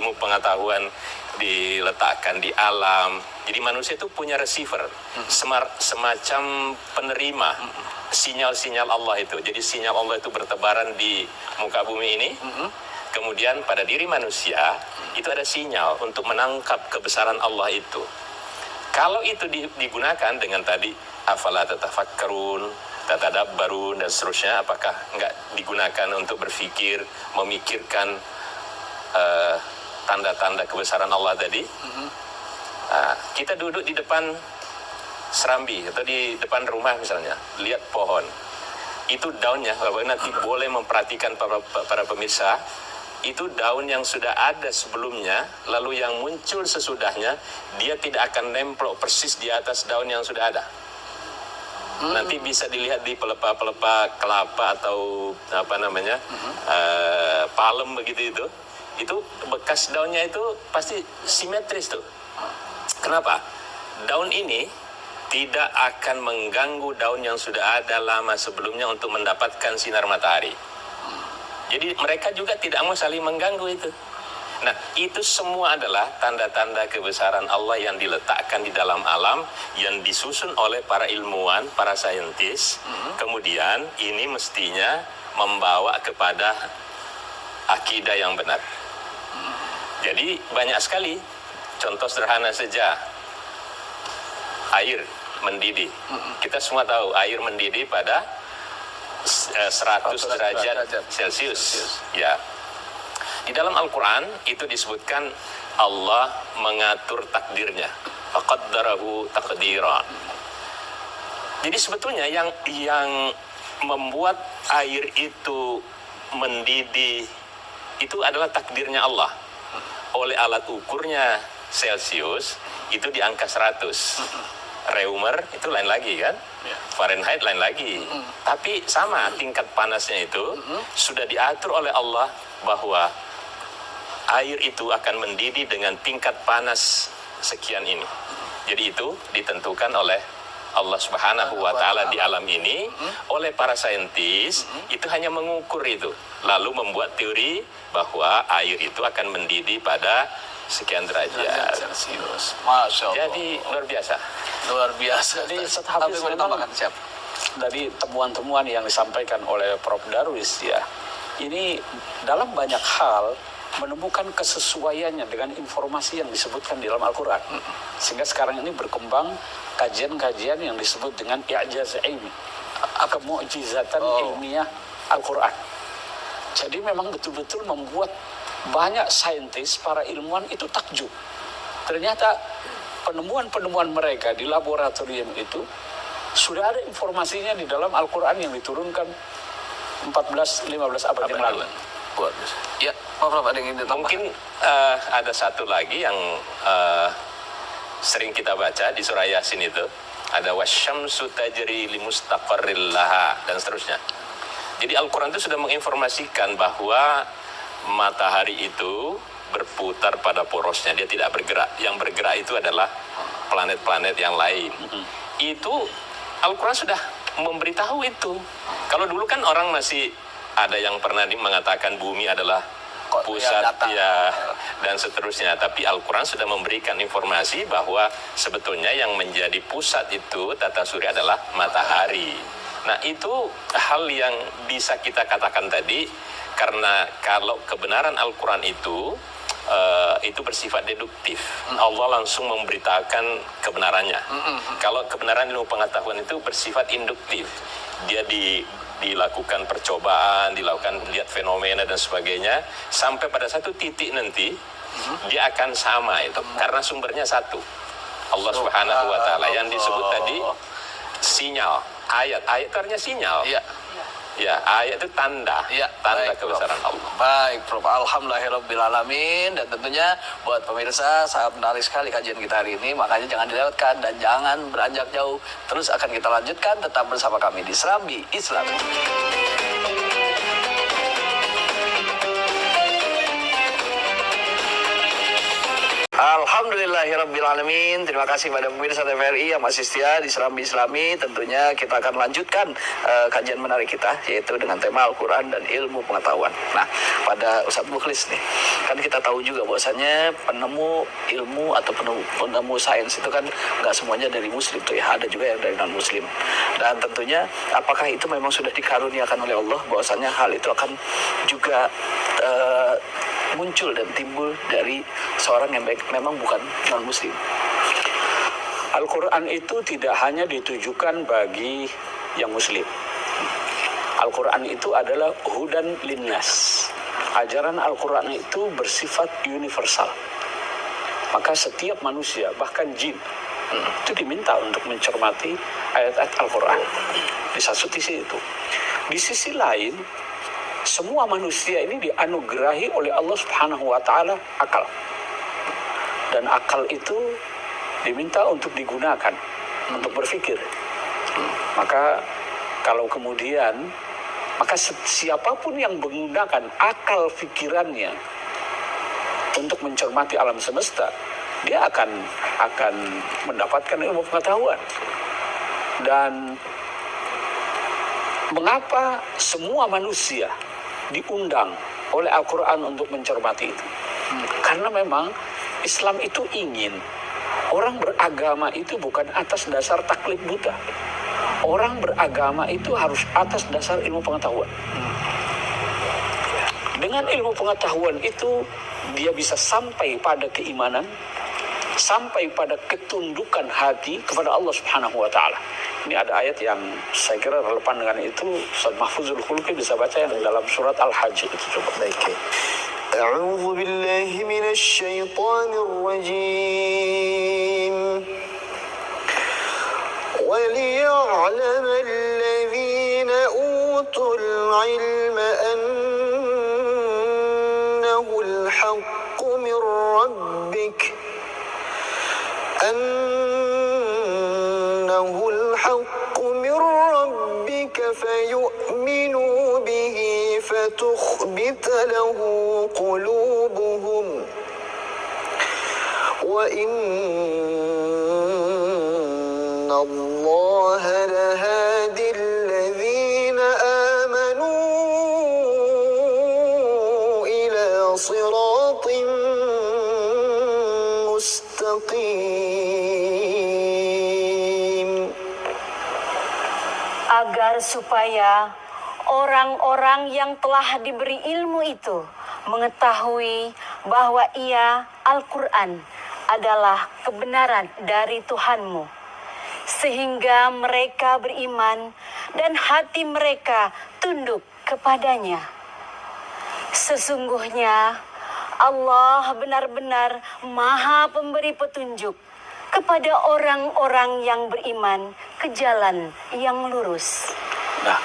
ilmu pengetahuan diletakkan di alam. Jadi manusia itu punya receiver, semacam penerima sinyal-sinyal Allah itu. Jadi sinyal Allah itu bertebaran di muka bumi ini. Kemudian pada diri manusia itu ada sinyal untuk menangkap kebesaran Allah itu. Kalau itu digunakan dengan tadi afala tatafakkarun, tatadabbarun dan seterusnya, apakah enggak digunakan untuk berpikir, memikirkan tanda-tanda kebesaran Allah tadi? Kita duduk di depan serambi atau di depan rumah misalnya, lihat pohon. Itu daunnya, kalau nanti boleh memperhatikan para pemirsa, itu daun yang sudah ada sebelumnya, lalu yang muncul sesudahnya, dia tidak akan nemplok persis di atas daun yang sudah ada. Nanti bisa dilihat di pelepah-pelepah kelapa atau palem begitu itu bekas daunnya itu pasti simetris tuh. Kenapa? Daun ini tidak akan mengganggu daun yang sudah ada lama sebelumnya untuk mendapatkan sinar matahari. Jadi mereka juga tidak mau saling mengganggu itu. Nah, itu semua adalah tanda-tanda kebesaran Allah yang diletakkan di dalam alam, yang disusun oleh para ilmuwan, para saintis. Kemudian ini mestinya membawa kepada akidah yang benar. Jadi banyak sekali. Contoh sederhana saja, air mendidih. Kita semua tahu air mendidih pada 100 derajat Celcius. Ya. Di dalam Al-Quran itu disebutkan Allah mengatur takdirnya. Faqaddarahu taqdira. Jadi sebetulnya yang membuat air itu mendidih itu adalah takdirnya Allah. Oleh alat ukurnya Celcius itu di angka 100. Reumer itu lain lagi kan? Fahrenheit lain lagi. Tapi sama tingkat panasnya itu sudah diatur oleh Allah bahwa air itu akan mendidih dengan tingkat panas sekian ini. Jadi itu ditentukan oleh Allah Subhanahu wa Ta'ala di alam ini. Oleh para saintis itu hanya mengukur itu, lalu membuat teori bahwa air itu akan mendidih pada sekian derajat Celcius. Masya Allah. Jadi luar biasa. Luar biasa. Jadi Hafiz, memang dari temuan-temuan yang disampaikan oleh Prof. Darwis ya, ini dalam banyak hal menemukan kesesuaiannya dengan informasi yang disebutkan di dalam Al-Quran. Sehingga sekarang ini berkembang kajian-kajian yang disebut dengan i'jaz ilmi, kemu'jizatan ilmiah Al-Quran. Jadi memang betul-betul membuat banyak saintis, para ilmuwan itu takjub. Ternyata penemuan-penemuan mereka di laboratorium itu sudah ada informasinya di dalam Al-Quran yang diturunkan 14-15 abad yang lalu. Ya, Prof, ada yang ingin ditambahkan? Mungkin ada satu lagi yang sering kita baca di surah Yasin itu, ada wasyamsu tajri limustaqarril laha dan seterusnya. Jadi Al-Quran itu sudah menginformasikan bahwa matahari itu berputar pada porosnya, dia tidak bergerak. Yang bergerak itu adalah planet-planet yang lain. Itu Al-Quran sudah memberitahu itu. Kalau dulu kan orang masih ada yang pernah mengatakan bumi adalah pusat ya dan seterusnya. Tapi Al-Quran sudah memberikan informasi bahwa sebetulnya yang menjadi pusat itu tata surya adalah matahari. Nah itu hal yang bisa kita katakan tadi, karena kalau kebenaran Al-Quran itu bersifat deduktif. Allah langsung memberitakan kebenarannya. Kalau kebenaran ilmu pengetahuan itu bersifat induktif. Dia dilakukan percobaan, dilakukan lihat fenomena dan sebagainya, sampai pada satu titik nanti dia akan sama itu, karena sumbernya satu, Allah Subhanahu wa Ta'ala. Yang disebut tadi sinyal, ayat itu artinya sinyal. Ya, ayat itu tanda kebesaran Allah. Baik, Prof. Alhamdulillahirrabbilalamin. Dan tentunya buat pemirsa, sangat menarik sekali kajian kita hari ini. Makanya jangan dilewatkan dan jangan beranjak jauh. Terus akan kita lanjutkan, tetap bersama kami di Serambi Islam. Alhamdulillah. Alhamdulillahirrabbilalamin. Terima kasih pada pemirsa TVRI yang masih setia di Serambi Islami. Tentunya kita akan lanjutkan kajian menarik kita, yaitu dengan tema Al-Quran dan ilmu pengetahuan. Nah, pada Ustadz Mukhlis nih, kan kita tahu juga bahwasannya penemu ilmu atau penemu sains itu kan nggak semuanya dari muslim tuh ya, ada juga yang dari non muslim. Dan tentunya apakah itu memang sudah dikaruniakan oleh Allah bahwasannya hal itu akan juga muncul dan timbul dari seorang yang memang bukan non-muslim. Al-Quran itu tidak hanya ditujukan bagi yang muslim. Al-Quran itu adalah hudan linnas. Ajaran Al-Quran itu bersifat universal. Maka setiap manusia, bahkan jin, itu diminta untuk mencermati ayat-ayat Al-Quran. Di satu sisi itu. Di sisi lain, semua manusia ini dianugerahi oleh Allah Subhanahu wa Ta'ala akal. Dan akal itu diminta untuk digunakan, untuk berpikir. Maka kalau kemudian, maka siapapun yang menggunakan akal pikirannya untuk mencermati alam semesta, dia akan mendapatkan ilmu pengetahuan. Dan mengapa semua manusia diundang oleh Al-Quran untuk mencermati itu? Karena memang Islam itu ingin orang beragama itu bukan atas dasar taklid buta. Orang beragama itu harus atas dasar ilmu pengetahuan. Dengan ilmu pengetahuan itu dia bisa sampai pada keimanan, sampai pada ketundukan hati kepada Allah Subhanahu wa Ta'ala. Ini ada ayat yang saya kira relevan dengan itu. Ustaz Mahfuzul Khulqi bisa baca yang dalam surat Al-Hajj itu, coba. Baik. A'udzu billahi minasy syaithanir rajim. وَلِيَعْلَمَ الَّذِينَ أُوتُوا الْعِلْمَ أَنَّهُ الْحَقُّ مِنْ رَبِّكَ فيؤمنوا به فتخبت له قلوبهم وإن الله لهادي الذين آمنوا إلى صراط مستقيم. Agar supaya orang-orang yang telah diberi ilmu itu mengetahui bahwa ia Al-Quran adalah kebenaran dari Tuhanmu, sehingga mereka beriman dan hati mereka tunduk kepadanya. Sesungguhnya Allah benar-benar Maha Pemberi petunjuk kepada orang-orang yang beriman ke jalan yang lurus. Nah,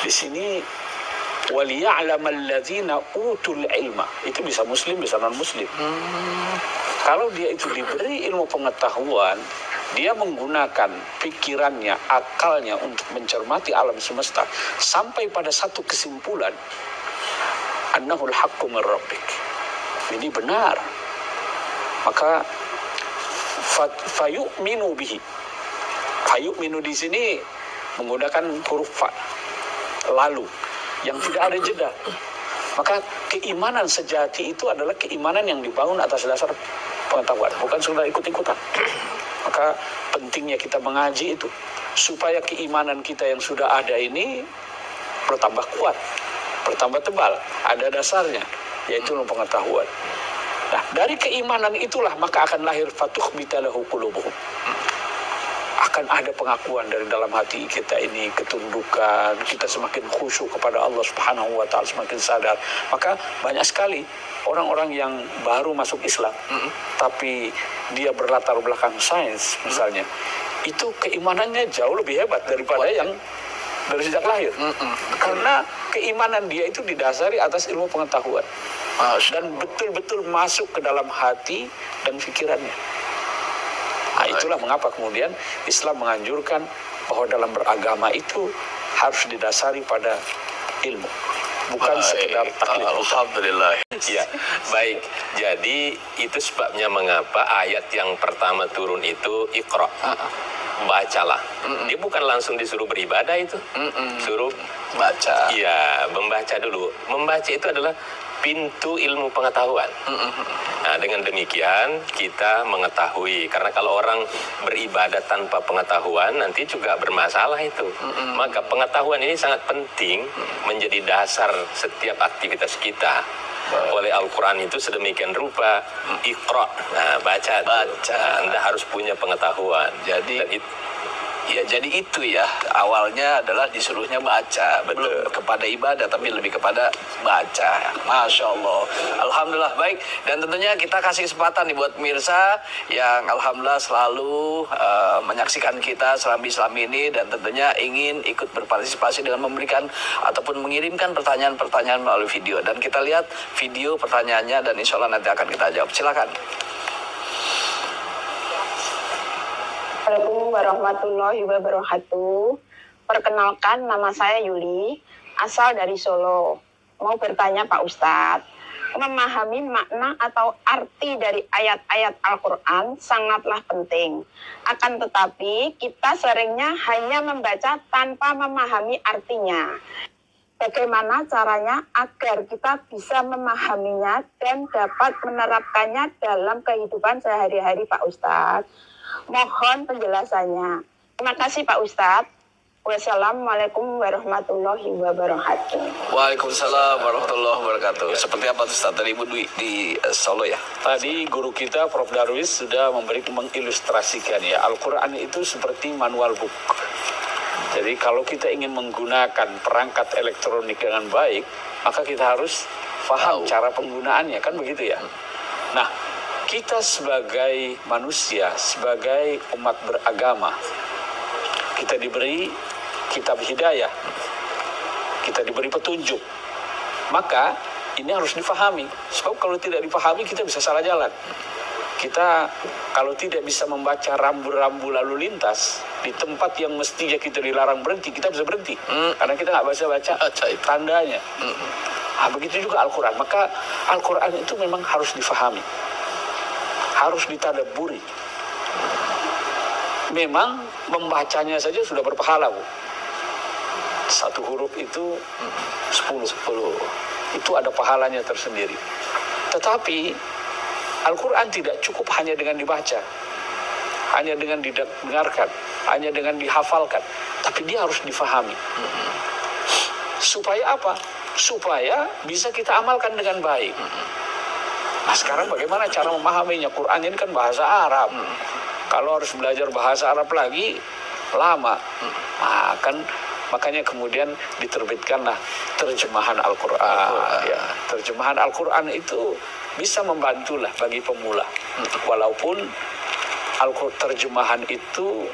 di sini waliya'lamal ladzina utul ilma, itu bisa muslim bisa non muslim. Kalau dia itu diberi ilmu pengetahuan, dia menggunakan pikirannya, akalnya untuk mencermati alam semesta sampai pada satu kesimpulan, annahul haqqu min rabbik, ini benar, maka fayu'minu bihi. Fayu'minu di sini menggunakan huruf fa, lalu, yang tidak ada jeda. Maka keimanan sejati itu adalah keimanan yang dibangun atas dasar pengetahuan, bukan sekedar ikut-ikutan. Maka pentingnya kita mengaji itu, supaya keimanan kita yang sudah ada ini bertambah kuat, bertambah tebal, ada dasarnya, yaitu pengetahuan. Nah, dari keimanan itulah maka akan lahir fatukhbita lahu qulubuhum. Akan ada pengakuan dari dalam hati kita ini, ketundukan, kita semakin khusyuk kepada Allah Subhanahu wa Ta'ala, semakin sadar. Maka banyak sekali orang-orang yang baru masuk Islam, tapi dia berlatar belakang sains misalnya, itu keimanannya jauh lebih hebat daripada yang dari sejak lahir. Karena keimanan dia itu didasari atas ilmu pengetahuan. Dan betul-betul masuk ke dalam hati dan pikirannya. Nah, itulah mengapa kemudian Islam menganjurkan bahwa dalam beragama itu harus didasari pada ilmu. bukan sekedar taklid. Alhamdulillah. Ya, baik. Jadi itu sebabnya mengapa ayat yang pertama turun itu Iqra. Bacalah. Dia bukan langsung disuruh beribadah itu. Suruh Baca. iya, membaca dulu. Membaca itu adalah pintu ilmu pengetahuan. Nah, dengan demikian kita mengetahui. Karena kalau orang beribadah tanpa pengetahuan, nanti juga bermasalah itu. Maka pengetahuan ini sangat penting menjadi dasar setiap aktivitas kita. Oleh Al-Quran itu sedemikian rupa, Iqra. Nah, baca. Nah, Anda harus punya pengetahuan. Jadi jadi itu ya, awalnya adalah disuruhnya baca, belum kepada ibadah tapi lebih kepada baca. Masya Allah. Alhamdulillah, baik. Dan tentunya kita kasih kesempatan nih buat pemirsa yang alhamdulillah selalu menyaksikan kita Serambi ini, dan tentunya ingin ikut berpartisipasi dengan memberikan ataupun mengirimkan pertanyaan-pertanyaan melalui video. Dan kita lihat video pertanyaannya dan insya Allah nanti akan kita jawab. Silakan. Assalamualaikum warahmatullahi wabarakatuh. Perkenalkan, nama saya Yuli, asal dari Solo. Mau bertanya Pak Ustadz, memahami makna atau arti dari ayat-ayat Al-Quran sangatlah penting. Akan tetapi kita seringnya hanya membaca tanpa memahami artinya. Bagaimana caranya agar kita bisa memahaminya dan dapat menerapkannya dalam kehidupan sehari-hari Pak Ustadz? Mohon penjelasannya. Terima kasih Pak Ustadz. Wassalamualaikum warahmatullahi wabarakatuh. Waalaikumsalam warahmatullahi wabarakatuh. Seperti apa Ustaz tadi Ibu Dwi di Solo ya? Tadi guru kita Prof. Darwis sudah mengilustrasikan ya, Al-Quran itu seperti manual book. Jadi kalau kita ingin menggunakan perangkat elektronik dengan baik, maka kita harus paham cara penggunaannya, kan begitu ya. Nah, kita sebagai manusia, sebagai umat beragama, kita diberi kitab hidayah, kita diberi petunjuk. Maka ini harus difahami. Sebab kalau tidak difahami kita bisa salah jalan. Kita kalau tidak bisa membaca rambu-rambu lalu lintas di tempat yang mestinya kita dilarang berhenti, kita bisa berhenti. Karena kita nggak baca tandanya. Nah, begitu juga Al-Quran. Maka Al-Quran itu memang harus difahami, harus ditadabburi. Memang membacanya saja sudah berpahala, Bu. Satu huruf itu 10. Itu ada pahalanya tersendiri. Tetapi Al-Quran tidak cukup hanya dengan dibaca, hanya dengan didengarkan, hanya dengan dihafalkan, tapi dia harus difahami. Supaya apa? Supaya bisa kita amalkan dengan baik. Nah, sekarang bagaimana cara memahaminya? Quran ini kan bahasa Arab. Kalau harus belajar bahasa Arab lagi, lama. Nah, kan makanya kemudian diterbitkanlah terjemahan Al-Quran. Ya, terjemahan Al-Quran itu bisa membantulah bagi pemula. Walaupun terjemahan itu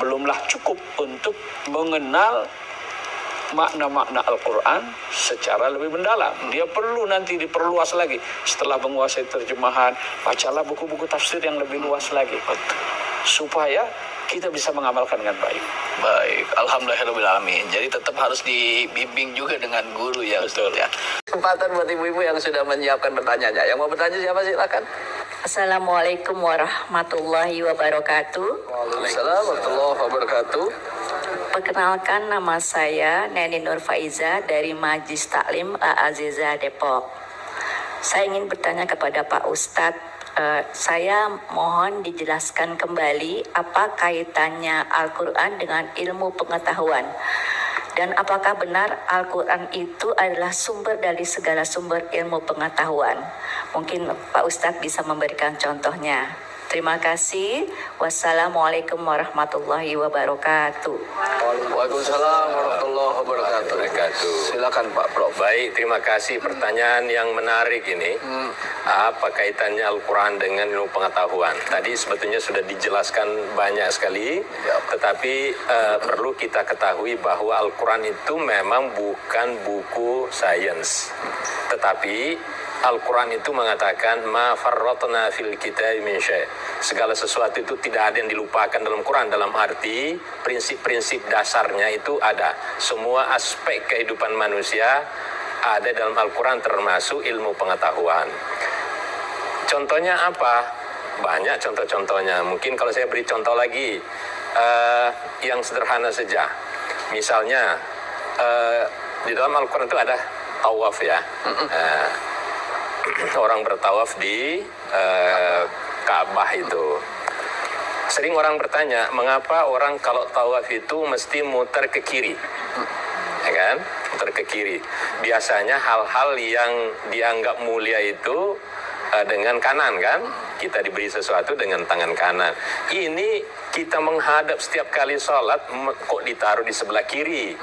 belumlah cukup untuk mengenal makna-makna Al-Quran secara lebih mendalam. Dia perlu nanti diperluas lagi. Setelah menguasai terjemahan, bacalah buku-buku tafsir yang lebih luas lagi. Supaya kita bisa mengamalkan dengan baik. Baik, alhamdulillahirobbilalamin. Jadi tetap harus dibimbing juga dengan guru ya, Ustaz ya. Kesempatan buat ibu-ibu yang sudah menyiapkan pertanyaannya. Yang mau bertanya siapa, silakan. Assalamualaikum warahmatullahi wabarakatuh. Waalaikumsalam warahmatullahi wabarakatuh. Perkenalkan, nama saya Neni Nur Faiza dari Majlis Taklim Al-Aziza Depok. Saya ingin bertanya kepada Pak Ustadz. Saya mohon dijelaskan kembali apa kaitannya Al-Quran dengan ilmu pengetahuan. Dan apakah benar Al-Quran itu adalah sumber dari segala sumber ilmu pengetahuan? Mungkin Pak Ustadz bisa memberikan contohnya. Terima kasih. Wassalamualaikum warahmatullahi wabarakatuh. Waalaikumsalam warahmatullahi wabarakatuh. Silakan Pak Prof. Baik, terima kasih. Pertanyaan yang menarik ini. Apa kaitannya Al-Quran dengan ilmu pengetahuan? Tadi sebetulnya sudah dijelaskan banyak sekali. Tetapi perlu kita ketahui bahwa Al-Quran itu memang bukan buku sains. Tetapi Al-Quran itu mengatakan ma farratna fil kitabi min syai'. Segala sesuatu itu tidak ada yang dilupakan dalam Quran, dalam arti prinsip-prinsip dasarnya itu ada. Semua aspek kehidupan manusia ada dalam Al-Quran, termasuk ilmu pengetahuan. Contohnya apa? Banyak contoh-contohnya. Mungkin kalau saya beri contoh lagi yang sederhana saja. Misalnya di dalam Al-Quran itu ada tawaf ya. Orang bertawaf di Ka'bah itu. Sering orang bertanya, mengapa orang kalau tawaf itu mesti muter ke kiri? Ya kan? Muter ke kiri. Biasanya hal-hal yang dianggap mulia itu dengan kanan kan? Kita diberi sesuatu dengan tangan kanan. Ini kita menghadap setiap kali sholat kok ditaruh di sebelah kiri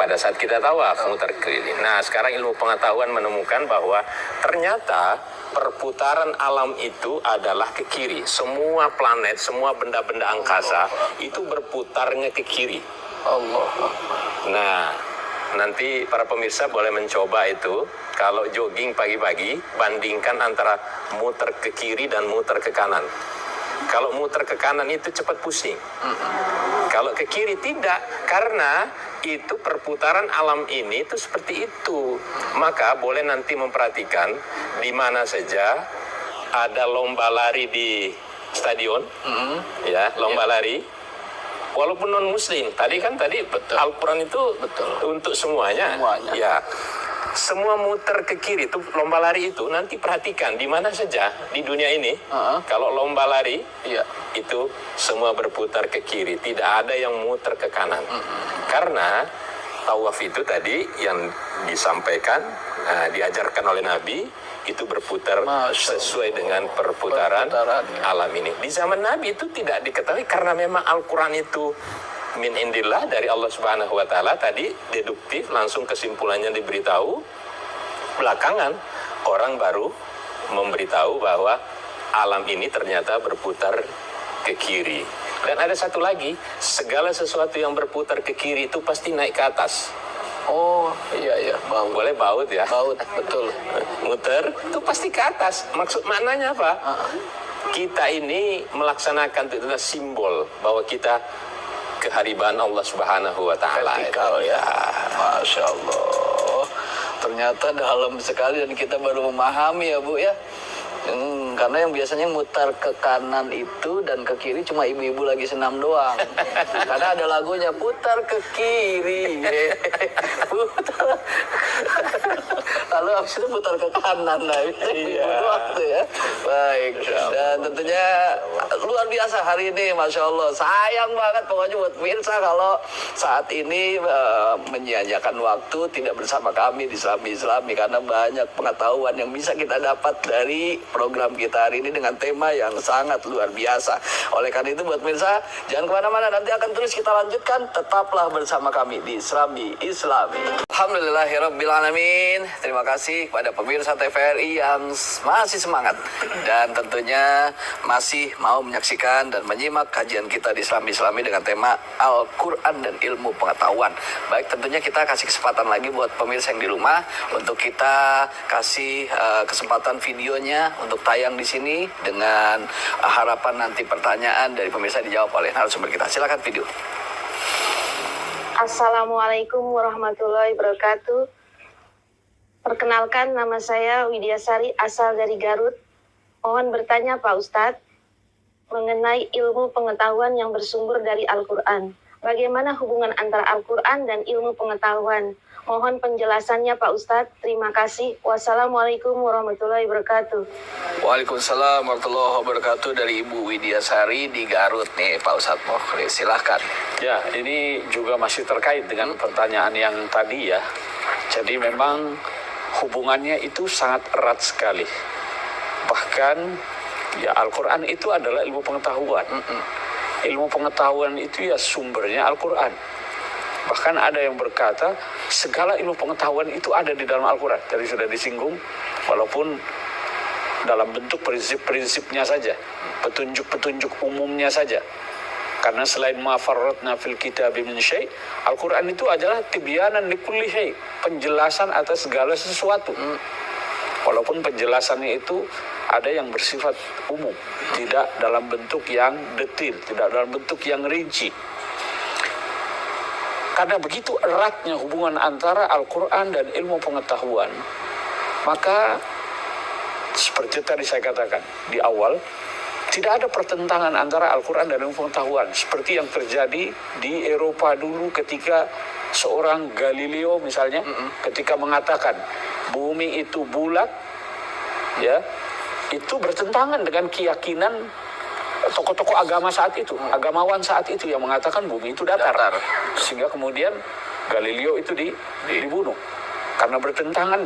pada saat kita tawaf muter ke kiri. Nah, sekarang ilmu pengetahuan menemukan bahwa ternyata perputaran alam itu adalah ke kiri. Semua planet, semua benda-benda angkasa itu berputarnya ke kiri. Allah. Nah, nanti para pemirsa boleh mencoba itu. Kalau jogging pagi-pagi, bandingkan antara muter ke kiri dan muter ke kanan. Kalau muter ke kanan itu cepat pusing. Kalau ke kiri tidak, karena itu perputaran alam ini itu seperti itu. Maka boleh nanti memperhatikan di mana saja ada lomba lari di stadion, ya lomba lari. Walaupun non Muslim, tadi Al-Quran itu untuk semuanya. Ya. Semua muter ke kiri itu lomba lari itu nanti perhatikan di mana saja di dunia ini kalau lomba lari itu semua berputar ke kiri, tidak ada yang muter ke kanan. Karena tawaf itu tadi yang disampaikan diajarkan oleh Nabi itu berputar sesuai dengan perputaran alam ini. Di zaman Nabi itu tidak diketahui karena memang Al-Quran itu min indillah dari Allah Subhanahu wa taala, tadi deduktif langsung kesimpulannya diberitahu. Belakangan orang baru memberitahu bahwa alam ini ternyata berputar ke kiri. Dan ada satu lagi, segala sesuatu yang berputar ke kiri itu pasti naik ke atas. Oh, iya, baut. Boleh baut ya? Baut, betul. Muter itu pasti ke atas. Maksud maknanya apa? Kita ini melaksanakan itu simbol bahwa kita keharibaan Allah Subhanahu wa taala. Vertikal ya. Masya Allah. Ternyata dalam sekali dan kita baru memahami ya Bu ya. Karena yang biasanya mutar ke kanan itu dan ke kiri cuma ibu-ibu lagi senam doang. Karena ada lagunya putar ke kiri. Putar. Lalu habis itu putar ke kanan lah. Ibu doang tuh ya. Baik. Dan tentunya luar biasa hari ini, Masya Allah. Sayang banget pokoknya buat pemirsa kalau saat ini menyia-nyiakan waktu tidak bersama kami di Islami karena banyak pengetahuan yang bisa kita dapat dari program kita hari ini dengan tema yang sangat luar biasa. Oleh karena itu buat pemirsa, jangan kemana-mana, nanti akan terus kita lanjutkan. Tetaplah bersama kami di Serambi Islami. Alhamdulillahirrabbilalamin. Terima kasih kepada pemirsa TVRI yang masih semangat dan tentunya masih mau menyaksikan dan menyimak kajian kita di Serambi Islami dengan tema Al-Quran dan ilmu pengetahuan. Baik, tentunya kita kasih kesempatan lagi buat pemirsa yang di rumah untuk kita kasih kesempatan videonya untuk tayang di sini dengan harapan nanti pertanyaan dari pemirsa dijawab oleh narasumber kita. Silakan video. Assalamualaikum warahmatullahi wabarakatuh. Perkenalkan, nama saya Widyasari, asal dari Garut. Mohon bertanya Pak Ustadz mengenai ilmu pengetahuan yang bersumber dari Al-Quran. Bagaimana hubungan antara Al-Quran dan ilmu pengetahuan? Mohon penjelasannya Pak Ustadz. Terima kasih. Wassalamualaikum warahmatullahi wabarakatuh. Waalaikumsalam warahmatullahi wabarakatuh dari Ibu Widyasari di Garut nih Pak Ustadz Mokhri. Silahkan. Ya, ini juga masih terkait dengan pertanyaan yang tadi ya. Jadi memang hubungannya itu sangat erat sekali. Bahkan ya Al-Quran itu adalah ilmu pengetahuan. Ilmu pengetahuan itu ya sumbernya Al-Quran. Bahkan ada yang berkata segala ilmu pengetahuan itu ada di dalam Al-Quran. Tadi sudah disinggung, walaupun dalam bentuk prinsip-prinsipnya saja, petunjuk-petunjuk umumnya saja. Karena selain ma farratna fil kitabi min syai', Al-Quran itu adalah tibyanan likulli syai', penjelasan atas segala sesuatu. Walaupun penjelasannya itu ada yang bersifat umum, tidak dalam bentuk yang detil, tidak dalam bentuk yang rinci. Karena begitu eratnya hubungan antara Al-Quran dan ilmu pengetahuan, maka seperti tadi saya katakan di awal, tidak ada pertentangan antara Al-Quran dan ilmu pengetahuan. Seperti yang terjadi di Eropa dulu ketika seorang Galileo misalnya, ketika mengatakan bumi itu bulat, ya, itu bertentangan dengan keyakinan tokoh-tokoh agama saat itu, agamawan saat itu yang mengatakan bumi itu datar. Sehingga kemudian Galileo itu dibunuh karena bertentangan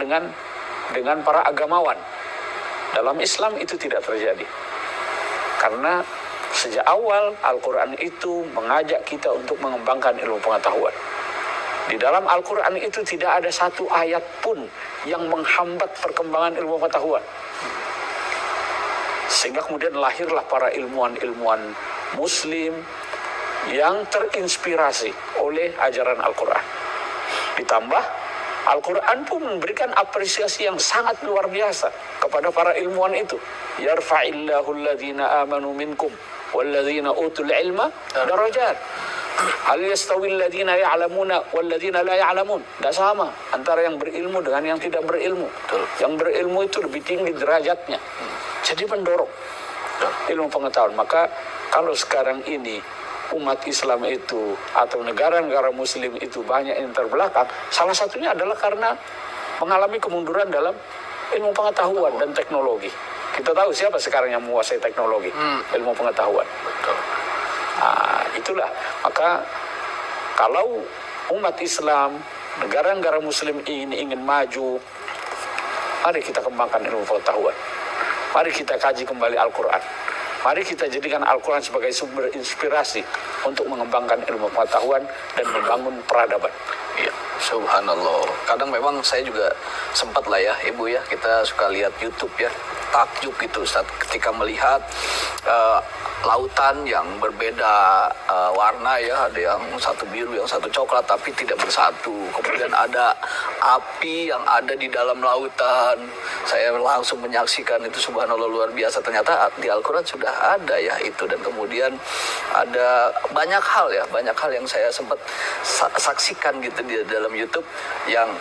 dengan para agamawan. Dalam Islam itu tidak terjadi. Karena sejak awal Al-Quran itu mengajak kita untuk mengembangkan ilmu pengetahuan. Di dalam Al-Quran itu tidak ada satu ayat pun yang menghambat perkembangan ilmu pengetahuan. Sehingga kemudian lahirlah para ilmuwan-ilmuwan Muslim yang terinspirasi oleh ajaran Al-Quran. Ditambah, Al-Quran pun memberikan apresiasi yang sangat luar biasa kepada para ilmuwan itu. Yarfa'illahu alladhina amanu minkum walladhina utul ilma darajat. Hal yastawi alladhina ya'lamuna walladhina la ya'lamun. Tidak sama antara yang berilmu dengan yang tidak berilmu. Yang berilmu itu lebih tinggi derajatnya. Jadi mendorong ilmu pengetahuan. Maka kalau sekarang ini umat Islam itu atau negara-negara Muslim itu banyak yang terbelakang, salah satunya adalah karena mengalami kemunduran dalam ilmu pengetahuan dan teknologi. Kita tahu siapa sekarang yang menguasai teknologi, ilmu pengetahuan. Nah, itulah. Maka kalau umat Islam, negara-negara Muslim ini ingin maju, mari kita kembangkan ilmu pengetahuan. Mari kita kaji kembali Al-Quran. Mari kita jadikan Al-Quran sebagai sumber inspirasi untuk mengembangkan ilmu pengetahuan dan membangun peradaban. Iya, subhanallah. Kadang memang saya juga sempat lah ya, Ibu ya, kita suka lihat YouTube ya, takjub gitu Ustaz, ketika melihat lautan yang berbeda warna ya, ada yang satu biru, yang satu coklat, tapi tidak bersatu. Kemudian ada api yang ada di dalam lautan. Saya langsung menyaksikan itu, subhanallah, luar biasa. Ternyata di Al-Quran sudah ada ya itu. Dan kemudian ada banyak hal ya, banyak hal yang saya sempat saksikan gitu di dalam YouTube, yang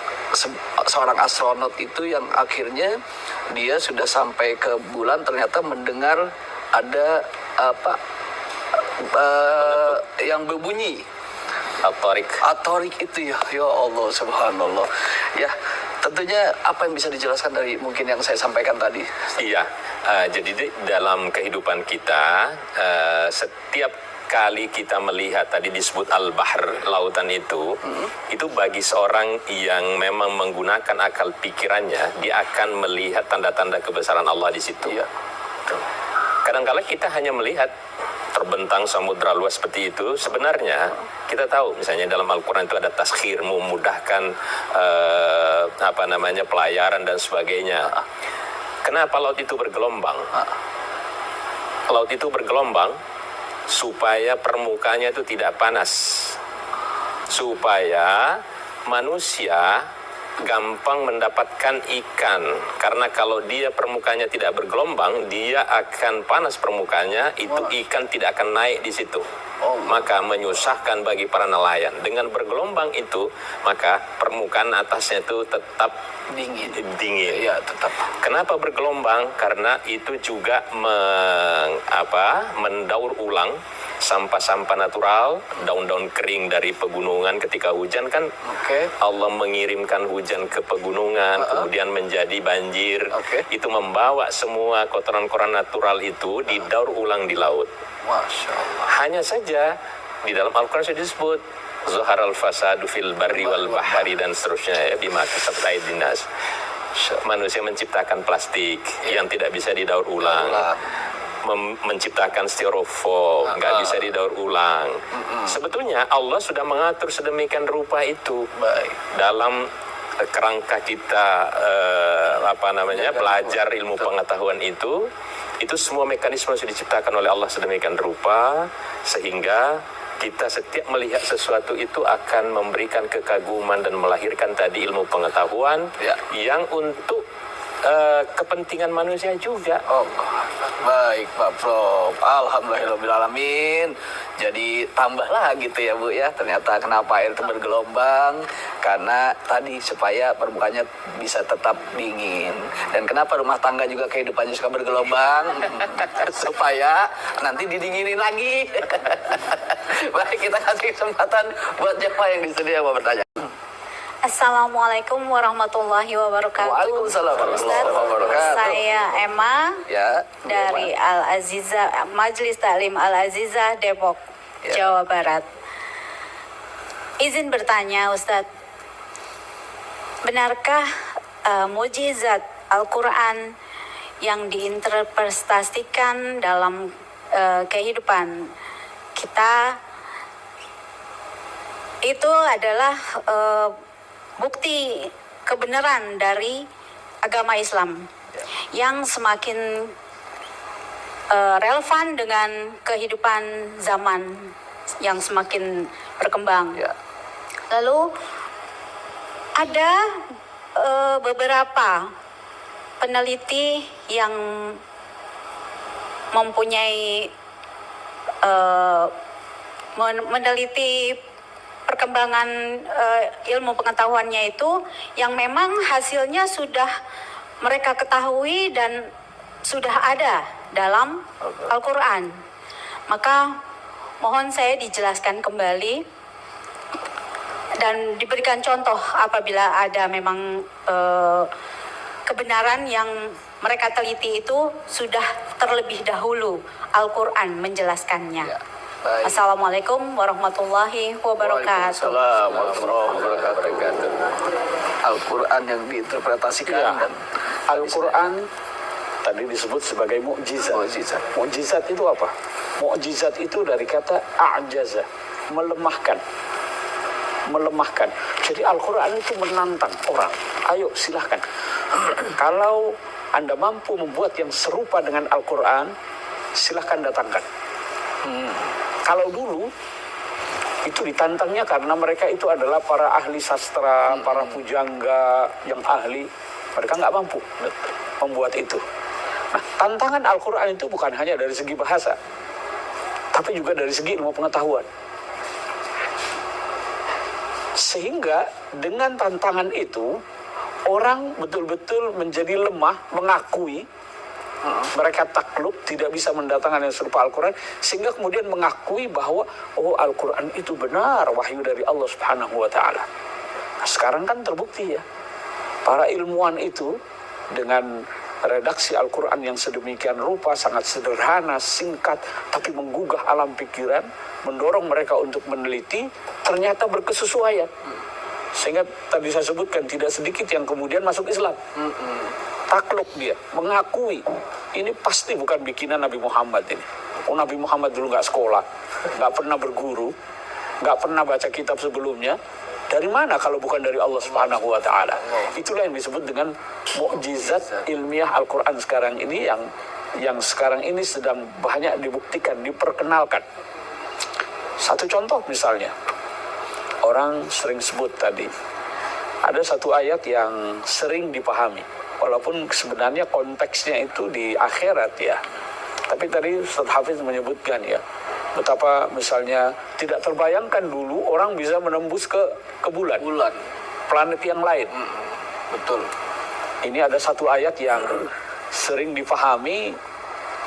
seorang astronot itu yang akhirnya dia sudah sampai ke bulan, ternyata mendengar ada yang berbunyi atorik itu ya Allah, subhanallah ya. Tentunya apa yang bisa dijelaskan dari mungkin yang saya sampaikan tadi? Iya, jadi dalam kehidupan kita setiap kali kita melihat tadi disebut al-bahr, lautan itu bagi seorang yang memang menggunakan akal pikirannya, dia akan melihat tanda-tanda kebesaran Allah di situ. Iya. Kadang-kala kita hanya melihat terbentang samudra luas seperti itu. Sebenarnya kita tahu misalnya dalam Al-Quran itu ada taskhir, memudahkan pelayaran dan sebagainya. Kenapa laut itu bergelombang? Laut itu bergelombang supaya permukaannya itu tidak panas, supaya manusia gampang mendapatkan ikan. Karena kalau dia permukaannya tidak bergelombang, dia akan panas permukaannya, itu ikan tidak akan naik di situ. Maka menyusahkan bagi para nelayan. Dengan bergelombang itu, maka permukaan atasnya itu tetap dingin. Ya, tetap. Kenapa bergelombang? Karena itu juga mendaur ulang sampah-sampah natural, daun-daun kering dari pegunungan ketika hujan kan. Allah mengirimkan hujan ke pegunungan, kemudian menjadi banjir. Itu membawa semua kotoran-kotoran natural itu didaur ulang di laut. Masya Allah. Hanya saja di dalam Al-Quran sudah disebut Zaharal fasadu fil barri wal bahari dan seterusnya ya, bima kasabat aydin nas. Manusia menciptakan plastik yang tidak bisa didaur ulang. Menciptakan styrofoam, nggak bisa didaur ulang. Sebetulnya Allah sudah mengatur sedemikian rupa itu. Dalam kerangka kita belajar ilmu pengetahuan itu semua mekanisme sudah diciptakan oleh Allah sedemikian rupa sehingga kita setiap melihat sesuatu itu akan memberikan kekaguman dan melahirkan tadi ilmu pengetahuan yang untuk kepentingan manusia juga. Baik Pak Prof, alhamdulillahirabbil alamin. Jadi tambahlah gitu ya Bu ya. Ternyata kenapa air itu bergelombang? Karena tadi supaya permukaannya bisa tetap dingin. Dan kenapa rumah tangga juga kehidupannya suka bergelombang? Supaya nanti didinginin lagi. Baik, kita kasih kesempatan buat siapa yang disedia mau bertanya. Assalamualaikum warahmatullahi wabarakatuh. Waalaikumsalam warahmatullahi Ustaz, wabarakatuh. saya Emma Ya, dari Al-Azizah, Majelis Taklim Al-Azizah Depok, Ya. Jawa Barat. Izin bertanya Ustadz, benarkah mukjizat Al-Quran yang diinterpretasikan dalam kehidupan kita itu adalah bukti kebenaran dari agama Islam yang semakin relevan dengan kehidupan zaman yang semakin berkembang. Ya. Lalu ada beberapa peneliti yang mempunyai meneliti perkembangan ilmu pengetahuannya itu yang memang hasilnya sudah mereka ketahui dan sudah ada dalam Al-Quran. Maka mohon saya dijelaskan kembali dan diberikan contoh apabila ada memang kebenaran yang mereka teliti itu sudah terlebih dahulu Al-Quran menjelaskannya. Ya. Baik. Assalamualaikum warahmatullahi wabarakatuh. Waalaikumsalam warahmatullahi wabarakatuh. Al-Quran yang diinterpretasikan Ya. dan Al-Quran tadi disebut sebagai mukjizat. Mukjizat. Mukjizat itu apa? Mukjizat itu dari kata a'jaza, melemahkan. Melemahkan. Jadi Al-Quran itu menantang orang. Ayo silahkan. Kalau Anda mampu membuat yang serupa dengan Al-Quran, silahkan datangkan. Kalau dulu itu ditantangnya karena mereka itu adalah para ahli sastra, para pujangga yang ahli. Mereka nggak mampu membuat itu. Nah, tantangan Al-Quran itu bukan hanya dari segi bahasa, tapi juga dari segi ilmu pengetahuan. Sehingga dengan tantangan itu, orang betul-betul menjadi lemah, mengakui, mereka takluk, tidak bisa mendatangkan yang serupa Al-Quran, sehingga kemudian mengakui bahwa, oh Al-Quran itu benar, wahyu dari Allah Subhanahu wa Ta'ala. Nah, sekarang kan terbukti ya, para ilmuwan itu dengan redaksi Al-Quran yang sedemikian rupa, sangat sederhana, singkat, tapi menggugah alam pikiran, mendorong mereka untuk meneliti, ternyata berkesesuaian. Sehingga tadi saya sebutkan, tidak sedikit yang kemudian masuk Islam. Takluk dia, mengakui, ini pasti bukan bikinan Nabi Muhammad ini. Oh, Nabi Muhammad dulu nggak sekolah, nggak pernah berguru, nggak pernah baca kitab sebelumnya. Dari mana kalau bukan dari Allah Subhanahu wa Ta'ala? Itulah yang disebut dengan mukjizat ilmiah Al-Quran sekarang ini yang sekarang ini sedang banyak dibuktikan, diperkenalkan. Satu contoh misalnya, orang sering sebut tadi, ada satu ayat yang sering dipahami, walaupun sebenarnya konteksnya itu di akhirat ya. Tapi tadi Ustaz Hafiz menyebutkan ya, betapa misalnya tidak terbayangkan dulu orang bisa menembus ke bulan, planet yang lain. betul. Ini ada satu ayat yang sering dipahami,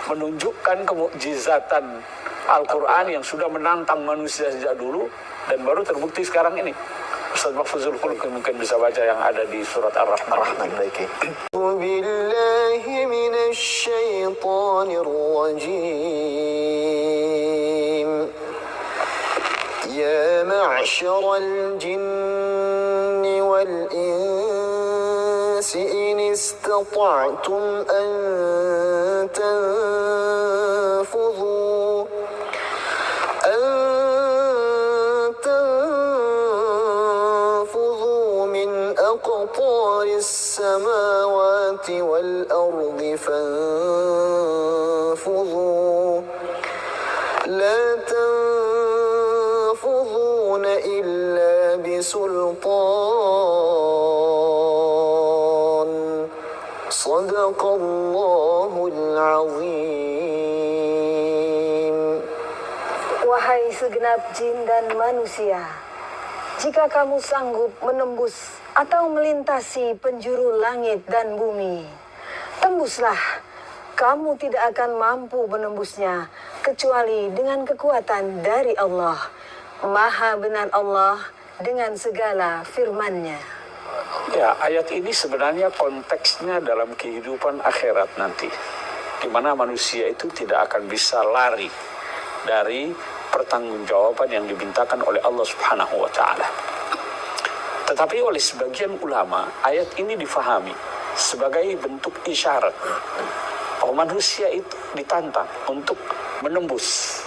menunjukkan kemukjizatan Al-Quran yang sudah menantang manusia sejak dulu dan baru terbukti sekarang ini. Ustaz Mahfuzul Khulq mungkin bisa baca yang ada di surat Ar-Rahman. billahi minasy syaithanir rajim. Ya ma'syaral jinni wal insi in istata'tum an tanfudhu من أقطار السماوات والأرض فانفذوا لا تنفذون إلا بسلطان صدق الله العظيم. Wahai segenap jin dan manusia, jika kamu sanggup menembus atau melintasi penjuru langit dan bumi, tembuslah. Kamu tidak akan mampu menembusnya kecuali dengan kekuatan dari Allah. Maha benar Allah dengan segala firman-Nya. Ya, ayat ini sebenarnya konteksnya dalam kehidupan akhirat nanti, di mana manusia itu tidak akan bisa lari dari pertanggungjawaban yang dimintakan oleh Allah Subhanahu wa Ta'ala. Tetapi oleh sebagian ulama, ayat ini difahami sebagai bentuk isyarat bahwa manusia itu ditantang untuk menembus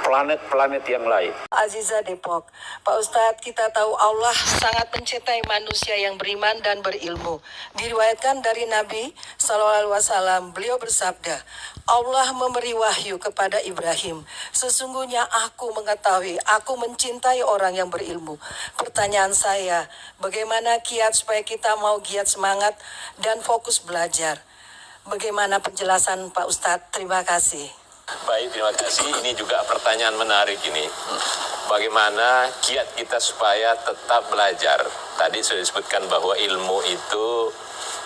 planet-planet yang lain. Aziza Depok. Pak Ustadz, kita tahu Allah sangat mencintai manusia yang beriman dan berilmu. Diriwayatkan dari Nabi SAW, beliau bersabda, Allah memberi wahyu kepada Ibrahim. Sesungguhnya aku mengetahui, aku mencintai orang yang berilmu. Pertanyaan saya, bagaimana kiat supaya kita mau giat semangat dan fokus belajar? Bagaimana penjelasan Pak Ustadz? Terima kasih. Baik, terima kasih. Ini juga pertanyaan menarik ini. Bagaimana kiat kita supaya tetap belajar? Tadi sudah disebutkan bahwa ilmu itu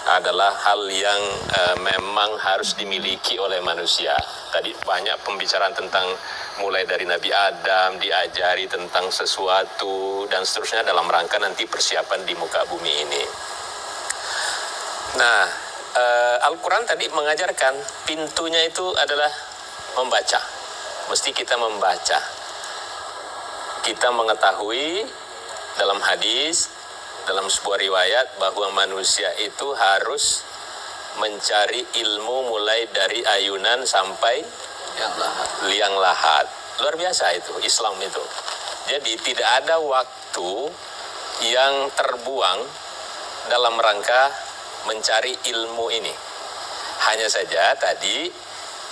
adalah hal yang memang harus dimiliki oleh manusia. Tadi banyak pembicaraan tentang mulai dari Nabi Adam, diajari tentang sesuatu, dan seterusnya dalam rangka nanti persiapan di muka bumi ini. Nah, Al-Quran tadi mengajarkan pintunya itu adalah membaca. Mesti kita membaca. Kita mengetahui dalam hadis, dalam sebuah riwayat bahwa manusia itu harus mencari ilmu mulai dari ayunan sampai liang lahat. Luar biasa itu, Islam itu. Jadi tidak ada waktu yang terbuang dalam rangka mencari ilmu ini. Hanya saja tadi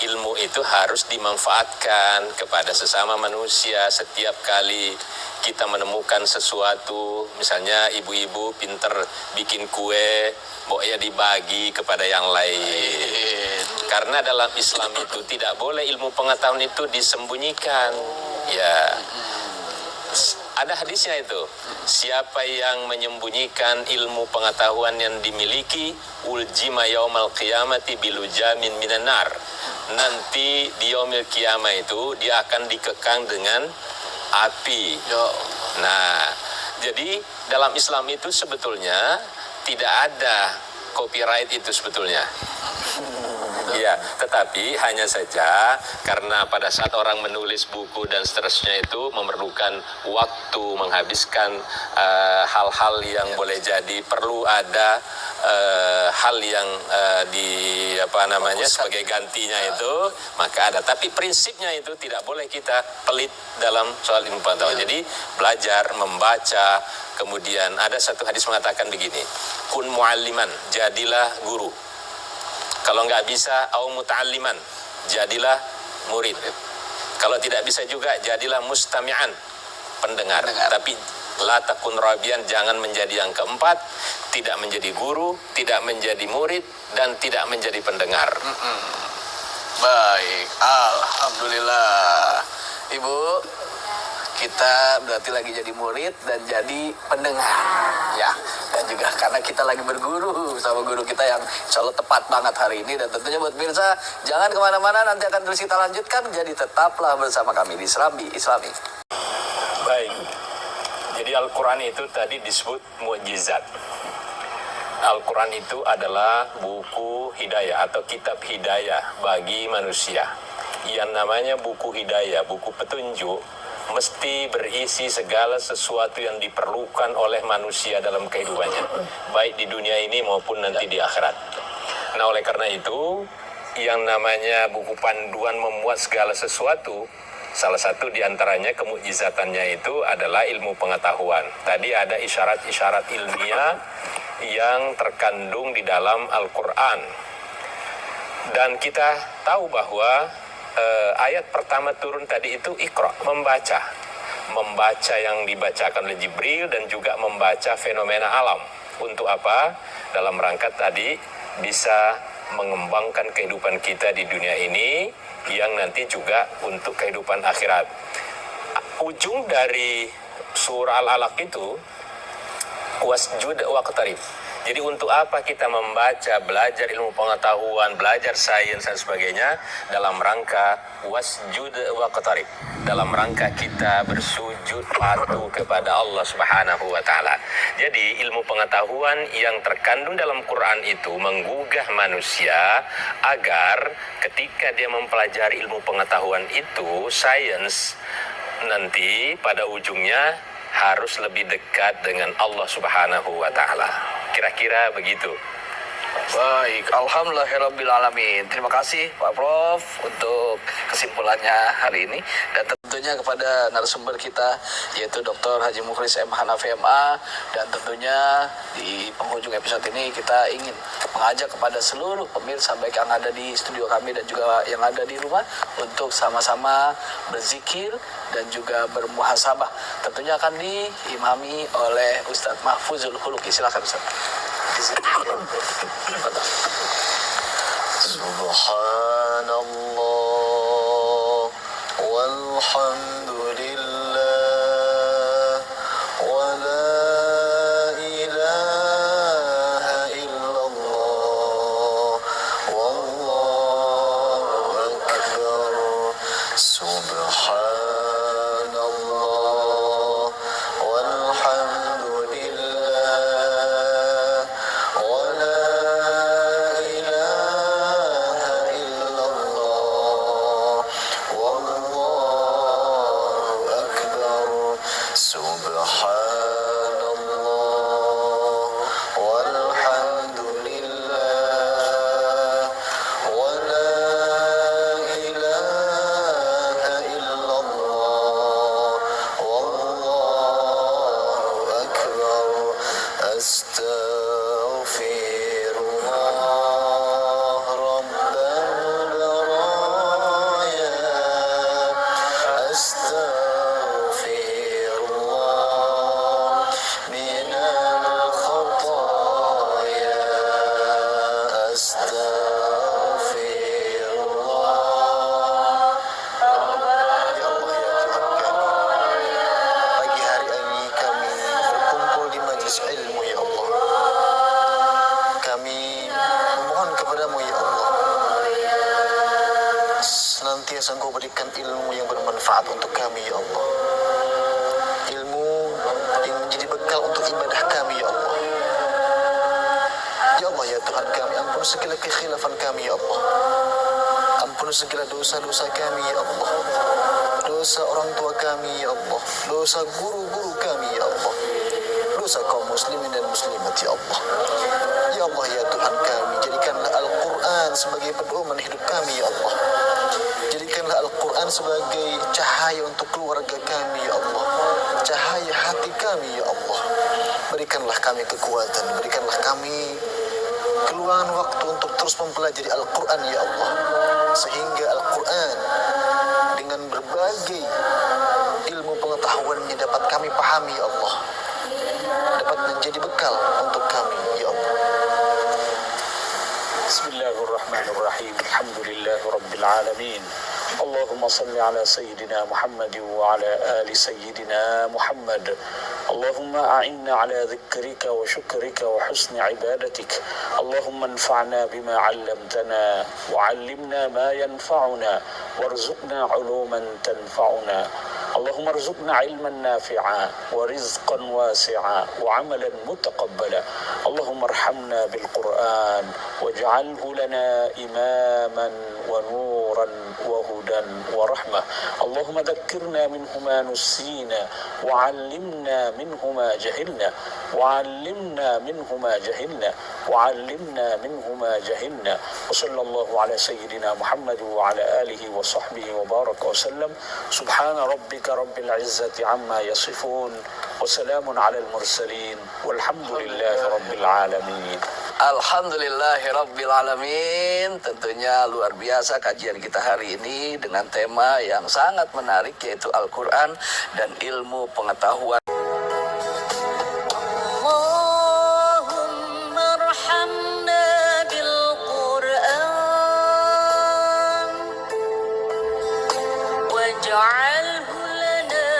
ilmu itu harus dimanfaatkan kepada sesama manusia. Setiap kali kita menemukan sesuatu, misalnya ibu-ibu pinter bikin kue, pokoknya dibagi kepada yang lain. Karena dalam Islam itu tidak boleh ilmu pengetahuan itu disembunyikan. Ya, ada hadisnya itu. Siapa yang menyembunyikan ilmu pengetahuan yang dimiliki, uljima yaumal qiyamati bilujamin minan nar. Nanti di yaumil qiyamah itu dia akan dikekang dengan api. Nah, jadi dalam Islam itu sebetulnya tidak ada copyright itu sebetulnya. Ya, tetapi hanya saja karena pada saat orang menulis buku dan seterusnya itu memerlukan waktu, menghabiskan hal-hal yang boleh jadi perlu ada hal yang sebagai gantinya itu, maka ada. Tapi prinsipnya itu tidak boleh kita pelit dalam soal ilmu pengetahuan. Jadi belajar, membaca, kemudian ada satu hadis mengatakan begini, kun mu'alliman, jadilah guru. Kalau nggak bisa, au muta'alliman, jadilah murid. Kalau tidak bisa juga, jadilah mustami'an, pendengar. Tapi la takun rabian, jangan menjadi yang keempat, tidak menjadi guru, tidak menjadi murid, dan tidak menjadi pendengar. Baik, alhamdulillah. Ibu, kita berarti lagi jadi murid dan jadi pendengar, ya. Dan juga karena kita lagi berguru sama guru kita yang insya Allah tepat banget hari ini. Dan tentunya buat pemirsa, jangan kemana-mana, nanti akan terus kita lanjutkan. Jadi tetaplah bersama kami di Serambi Islami. Baik, jadi Al-Quran itu tadi disebut mukjizat. Al-Quran itu adalah buku hidayah atau kitab hidayah bagi manusia. Yang namanya buku hidayah, buku petunjuk, mesti berisi segala sesuatu yang diperlukan oleh manusia dalam kehidupannya, baik di dunia ini maupun nanti di akhirat. Nah, oleh karena itu, yang namanya buku panduan membuat segala sesuatu, salah satu diantaranya kemukjizatannya itu adalah ilmu pengetahuan. Tadi ada isyarat-isyarat ilmiah yang terkandung di dalam Al-Quran. Dan kita tahu bahwa ayat pertama turun tadi itu Iqra, membaca yang dibacakan oleh Jibril dan juga membaca fenomena alam. Untuk apa? Dalam rangka tadi bisa mengembangkan kehidupan kita di dunia ini yang nanti juga untuk kehidupan akhirat. ujung dari surah Al-Alaq itu wasjud waqtarib. Jadi untuk apa kita membaca, belajar ilmu pengetahuan, belajar sains dan sebagainya dalam rangka wasjud waqtarib, dalam rangka kita bersujud patuh kepada Allah Subhanahu wa taala. Jadi ilmu pengetahuan yang terkandung dalam Quran itu menggugah manusia agar ketika dia mempelajari ilmu pengetahuan itu, sains nanti pada ujungnya harus lebih dekat dengan Allah Subhanahu wa taala. Kira-kira begitu. Baik, alhamdulillahirrabbilalamin. Terima kasih Pak Prof untuk kesimpulannya hari ini, dan tentunya kepada narasumber kita yaitu Dr. Haji Mukhlis M. Hanafi MA, dan tentunya di penghujung episode ini kita ingin mengajak kepada seluruh pemirsa baik yang ada di studio kami dan juga yang ada di rumah untuk sama-sama berzikir dan juga bermuhasabah. Tentunya akan diimami oleh Ustadz Mahfuzul Huluki. Silakan Ustadz. Subhanallah walhamdulillah wa la ilaha illallah wallahu akbar. Subhanallah walhamdulillah wa la ilaha illallah wallahu akbar. Subhanallah walhamdulillah wa la ilaha illallah wallahu akbar. Astaghfirullah rabbal baraya. Astaghfirullah minal khataya. Astaghfirullah. Ya Allah, ya Tuhan kami, pagi hari ini kami berkumpul di majlis ilmu ya Allah. Kami memohon kepadamu ya Allah, senantiasa Engkau berikan ilmu yang bermanfaat untuk kami ya Allah, ilmu yang menjadi bekal untuk ibadah kami ya Allah. Ya Allah ya Tuhan kami, ampun segala kekhilafan kami ya Allah, ampun segala dosa-dosa kami ya Allah, dosa orang tua kami ya Allah, dosa guru-guru kami ya Allah, dosa kaum muslimin dan muslimat ya Allah. Ya Allah ya Tuhan kami, jadikanlah Al-Quran sebagai pedoman hidup kami ya Allah. Jadikanlah Al-Quran sebagai cahaya untuk keluarga kami ya Allah, cahaya hati kami ya Allah. Berikanlah kami kekuatan, berikanlah kami keluangan waktu untuk terus mempelajari Al-Quran ya Allah, sehingga Al-Quran dengan berbagai ilmu pengetahuannya dapat kami pahami ya Allah, dapat menjadi bekal untuk kami ya Allah. Bismillahirrahmanirrahim. Alhamdulillahi Rabbil Alamin. Allahumma salli ala Sayyidina Muhammad wa ala ali Sayyidina Muhammad. Allahumma a'inna ala dhikrika wa syukrika wa husni ibadatik. Allahumma anfa'na bima 'allamtana wa 'allimna ma yanfa'una warzuqna 'uluman tanfa'una. اللهم ارزقنا علما نافعا ورزقا واسعا وعملا متقبلا. اللهم ارحمنا بالقرآن واجعله لنا إماما ونورا وهدى ورحمة. اللهم ذكرنا منه ما نسينا وعلمنا منه ما جهلنا وعلمنا منه ما جهلنا وعلمنا منه ما جهلنا. وصلى الله على سيدنا محمد وعلى آله وصحبه وبارك وسلم. سبحان ربك رب العزة عما يصفون وسلام على المرسلين والحمد لله رب العالمين. Alhamdulillahirrabbilalamin. Tentunya luar biasa kajian kita hari ini dengan tema yang sangat menarik, yaitu Al-Quran dan ilmu pengetahuan. واجعله لنا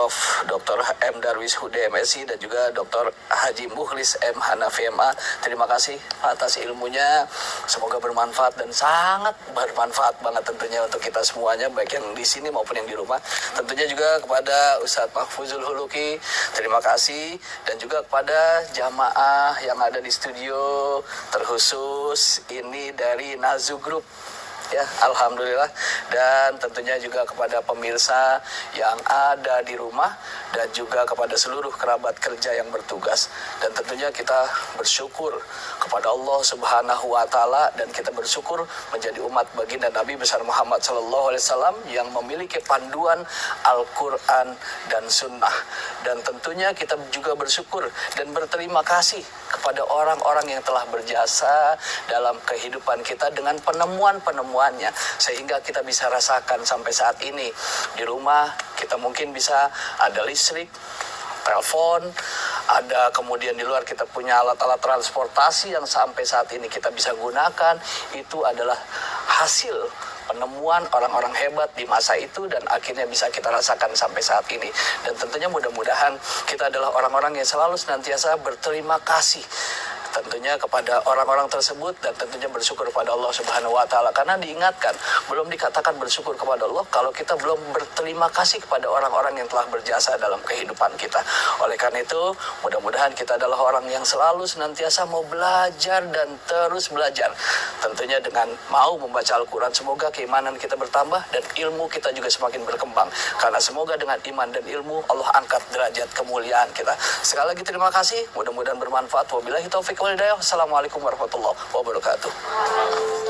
Prof. Dr. M. Darwis Hude MSI dan juga Dr. Haji Mukhlis M. Hanafi MA. Terima kasih atas ilmunya. Semoga bermanfaat dan sangat bermanfaat banget tentunya untuk kita semuanya, baik yang di sini maupun yang di rumah. Tentunya juga kepada Ustadz Mahfuzul Huluki, terima kasih. Dan juga kepada jamaah yang ada di studio, terkhusus ini dari Nazu Group. Ya, alhamdulillah. Dan tentunya juga kepada pemirsa yang ada di rumah dan juga kepada seluruh kerabat kerja yang bertugas. Dan tentunya kita bersyukur kepada Allah Subhanahu wa taala dan kita bersyukur menjadi umat baginda Nabi besar Muhammad sallallahu alaihi wasallam yang memiliki panduan Al-Qur'an dan sunnah. Dan tentunya kita juga bersyukur dan berterima kasih kepada orang-orang yang telah berjasa dalam kehidupan kita dengan penemuan-penemuannya sehingga kita bisa rasakan sampai saat ini di rumah kita mungkin bisa ada listrik, telepon, ada kemudian di luar kita punya alat-alat transportasi yang sampai saat ini kita bisa gunakan. Itu adalah hasil penemuan orang-orang hebat di masa itu dan akhirnya bisa kita rasakan sampai saat ini. Dan tentunya mudah-mudahan kita adalah orang-orang yang selalu senantiasa berterima kasih tentunya kepada orang-orang tersebut dan tentunya bersyukur kepada Allah Subhanahu wa taala, karena diingatkan belum dikatakan bersyukur kepada Allah kalau kita belum berterima kasih kepada orang-orang yang telah berjasa dalam kehidupan kita. Oleh karena itu, mudah-mudahan kita adalah orang yang selalu senantiasa mau belajar dan terus belajar. Tentunya dengan mau membaca Al-Qur'an, semoga keimanan kita bertambah dan ilmu kita juga semakin berkembang. Karena semoga dengan iman dan ilmu Allah angkat derajat kemuliaan kita. Sekali lagi terima kasih, mudah-mudahan bermanfaat. Wabillahi taufiq wal hidayah. Assalamualaikum warahmatullahi wabarakatuh.